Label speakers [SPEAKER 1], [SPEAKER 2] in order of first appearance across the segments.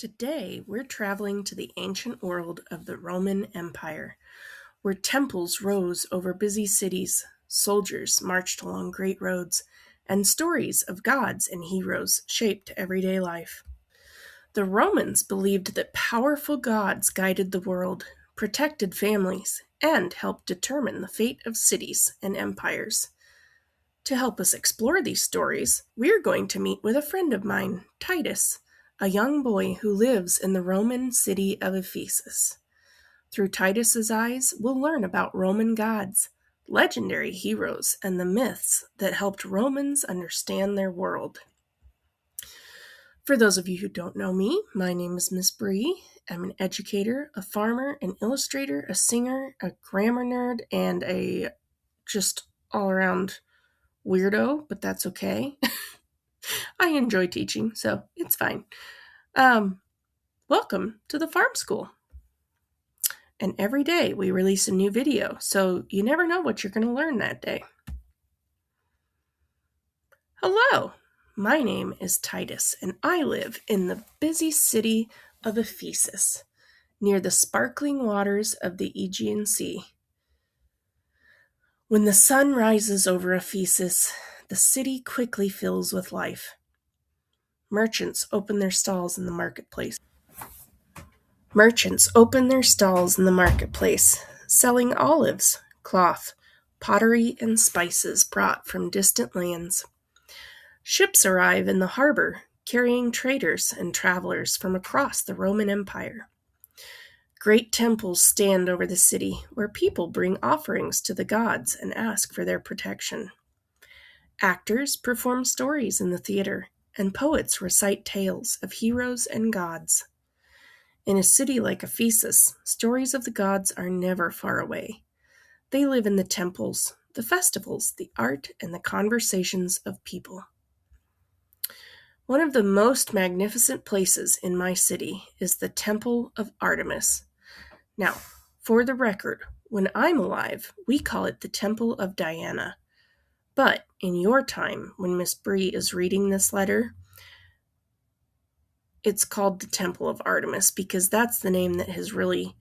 [SPEAKER 1] Today, we're traveling to the ancient world of the Roman Empire, where temples rose over busy cities, soldiers marched along great roads, and stories of gods and heroes shaped everyday life. The Romans believed that powerful gods guided the world, protected families, and helped determine the fate of cities and empires. To help us explore these stories, we're going to meet with a friend of mine, Titus, a young boy who lives in the Roman city of Ephesus. Through Titus's eyes, we'll learn about Roman gods, legendary heroes, and the myths that helped Romans understand their world. For those of you who don't know me, my name is Miss Bree. I'm an educator, a farmer, an illustrator, a singer, a grammar nerd, and a just all-around weirdo, but that's okay. I enjoy teaching, so it's fine. Welcome to the farm school. And every day we release a new video, so you never know what you're going to learn that day. Hello, my name is Titus, and I live in the busy city of Ephesus, near the sparkling waters of the Aegean Sea. When the sun rises over Ephesus, the city quickly fills with life. Merchants open their stalls in the marketplace. Selling olives, cloth, pottery, and spices brought from distant lands. Ships arrive in the harbor, carrying traders and travelers from across the Roman Empire. Great temples stand over the city, where people bring offerings to the gods and ask for their protection. Actors perform stories in the theater, and poets recite tales of heroes and gods. In a city like Ephesus, stories of the gods are never far away. They live in the temples, the festivals, the art, and the conversations of people. One of the most magnificent places in my city is the Temple of Artemis. Now, for the record, when I'm alive, we call it the Temple of Diana. But in your time, when Miss Bree is reading this letter, it's called the Temple of Artemis because that's the name that has really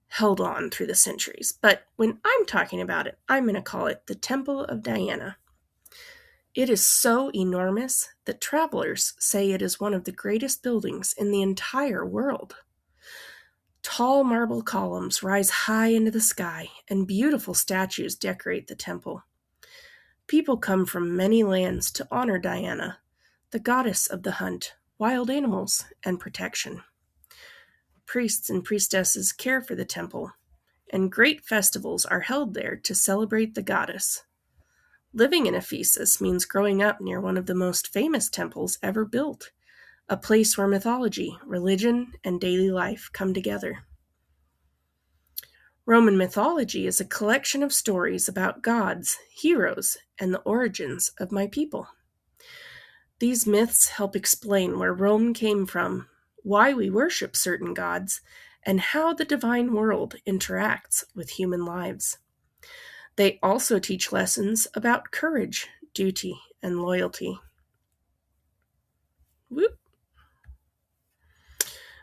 [SPEAKER 1] held on through the centuries. But when I'm talking about it, I'm going to call it the Temple of Diana. It is so enormous that travelers say it is one of the greatest buildings in the entire world. Tall marble columns rise high into the sky, and beautiful statues decorate the temple. People come from many lands to honor Diana, the goddess of the hunt, wild animals, and protection. Priests and priestesses care for the temple, and great festivals are held there to celebrate the goddess. Living in Ephesus means growing up near one of the most famous temples ever built, a place where mythology, religion, and daily life come together. Roman mythology is a collection of stories about gods, heroes, and the origins of my people. These myths help explain where Rome came from, why we worship certain gods, and how the divine world interacts with human lives. They also teach lessons about courage, duty, and loyalty.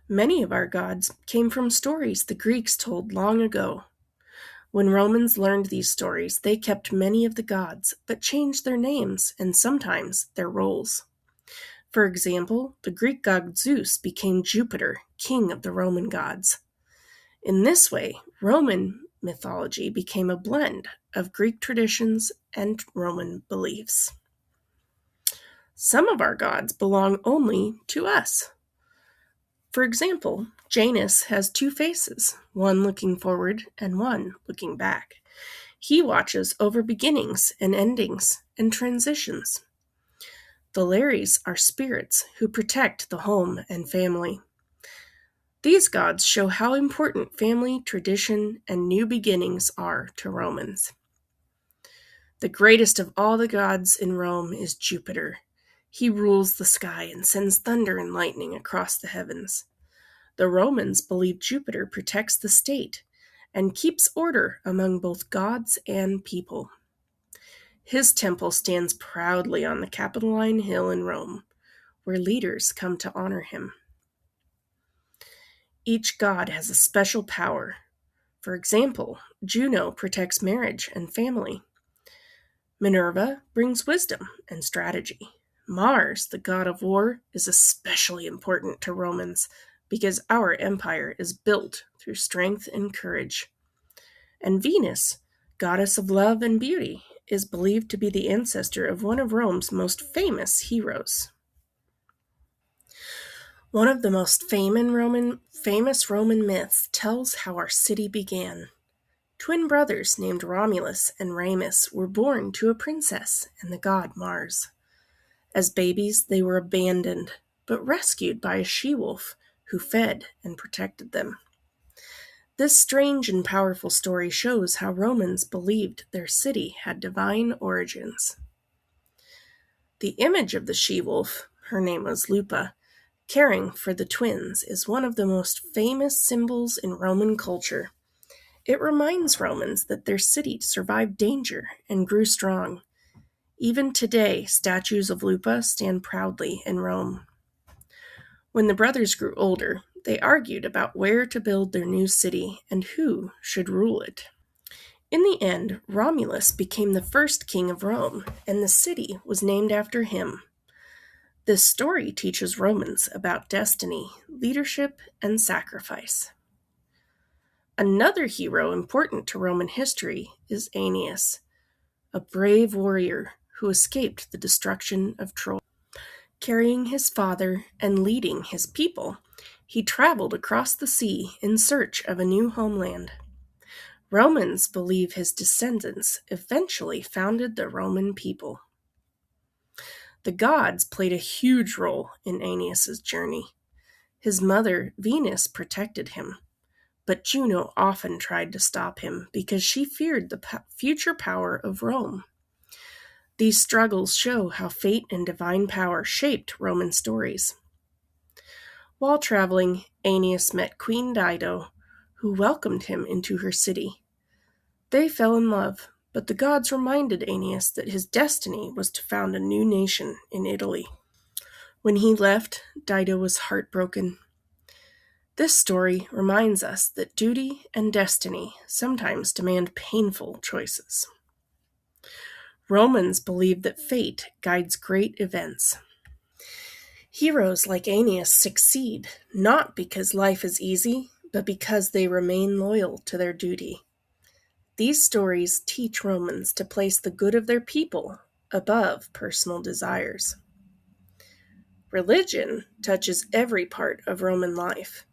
[SPEAKER 1] Many of our gods came from stories the Greeks told long ago. When Romans learned these stories, they kept many of the gods, but changed their names and sometimes their roles. For example, the Greek god Zeus became Jupiter, king of the Roman gods. In this way, Roman mythology became a blend of Greek traditions and Roman beliefs. Some of our gods belong only to us. For example, Janus has two faces, one looking forward and one looking back. He watches over beginnings and endings and transitions. The Lares are spirits who protect the home and family. These gods show how important family, tradition, and new beginnings are to Romans. The greatest of all the gods in Rome is Jupiter. He rules the sky and sends thunder and lightning across the heavens. The Romans believe Jupiter protects the state and keeps order among both gods and people. His temple stands proudly on the Capitoline Hill in Rome, where leaders come to honor him. Each god has a special power. For example, Juno protects marriage and family. Minerva brings wisdom and strategy. Mars, the god of war, is especially important to Romans because our empire is built through strength and courage. And Venus, goddess of love and beauty, is believed to be the ancestor of one of Rome's most famous heroes. One of the most famous Roman myths tells how our city began. Twin brothers named Romulus and Remus were born to a princess and the god Mars. As babies, they were abandoned, but rescued by a she-wolf who fed and protected them. This strange and powerful story shows how Romans believed their city had divine origins. The image of the she-wolf, her name was Lupa, caring for the twins is one of the most famous symbols in Roman culture. It reminds Romans that their city survived danger and grew strong. Even today, statues of Lupa stand proudly in Rome. When the brothers grew older, they argued about where to build their new city and who should rule it. In the end, Romulus became the first king of Rome, and the city was named after him. This story teaches Romans about destiny, leadership, and sacrifice. Another hero important to Roman history is Aeneas, a brave warrior who escaped the destruction of Troy. Carrying his father and leading his people, he traveled across the sea in search of a new homeland. Romans believe his descendants eventually founded the Roman people. The gods played a huge role in Aeneas' journey. His mother, Venus, protected him, but Juno often tried to stop him because she feared the future power of Rome. These struggles show how fate and divine power shaped Roman stories. While traveling, Aeneas met Queen Dido, who welcomed him into her city. They fell in love, but the gods reminded Aeneas that his destiny was to found a new nation in Italy. When he left, Dido was heartbroken. This story reminds us that duty and destiny sometimes demand painful choices. Romans believed that fate guides great events. Heroes like Aeneas succeed not because life is easy, but because they remain loyal to their duty. These stories teach Romans to place the good of their people above personal desires. Religion touches every part of Roman life.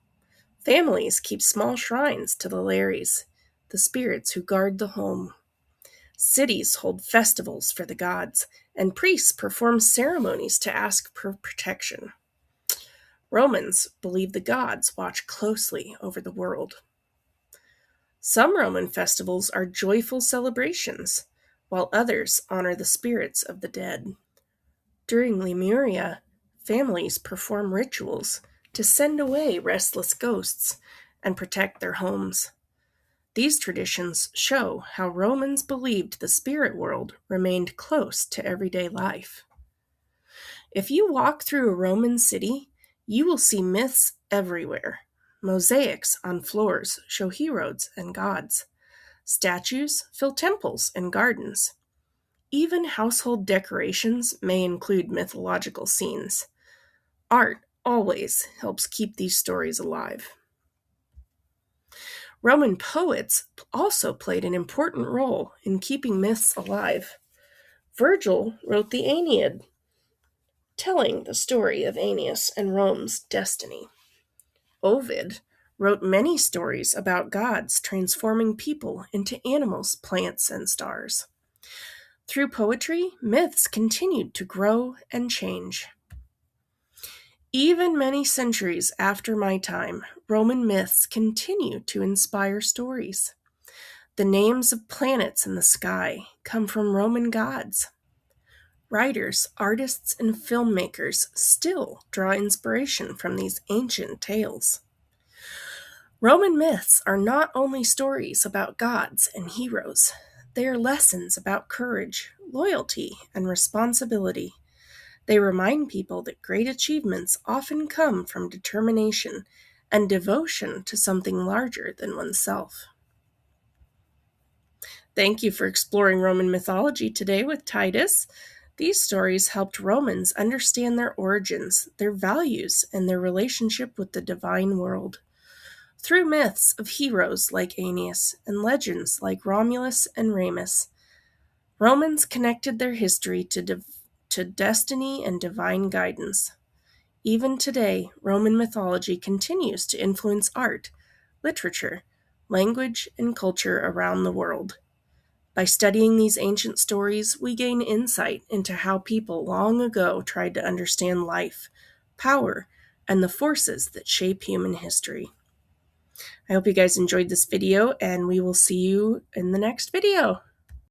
[SPEAKER 1] Families keep small shrines to the Lares, the spirits who guard the home. Cities hold festivals for the gods, and priests perform ceremonies to ask for protection. Romans believe the gods watch closely over the world. Some Roman festivals are joyful celebrations, while others honor the spirits of the dead. During Lemuria, families perform rituals to send away restless ghosts and protect their homes. These traditions show how Romans believed the spirit world remained close to everyday life. If you walk through a Roman city, you will see myths everywhere. Mosaics on floors show heroes and gods. Statues fill temples and gardens. Even household decorations may include mythological scenes. Art always helps keep these stories alive. Roman poets also played an important role in keeping myths alive. Virgil wrote the Aeneid, telling the story of Aeneas and Rome's destiny. Ovid wrote many stories about gods transforming people into animals, plants, and stars. Through poetry, myths continued to grow and change. Even many centuries after my time, Roman myths continue to inspire stories. The names of planets in the sky come from Roman gods. Writers, artists, and filmmakers still draw inspiration from these ancient tales. Roman myths are not only stories about gods and heroes, they are lessons about courage, loyalty, and responsibility. They remind people that great achievements often come from determination and devotion to something larger than oneself. Thank you for exploring Roman mythology today with Titus. These stories helped Romans understand their origins, their values, and their relationship with the divine world. Through myths of heroes like Aeneas and legends like Romulus and Remus, Romans connected their history to destiny and divine guidance. Even today, Roman mythology continues to influence art, literature, language, and culture around the world. By studying these ancient stories, we gain insight into how people long ago tried to understand life, power, and the forces that shape human history. I hope you guys enjoyed this video, and we will see you in the next video.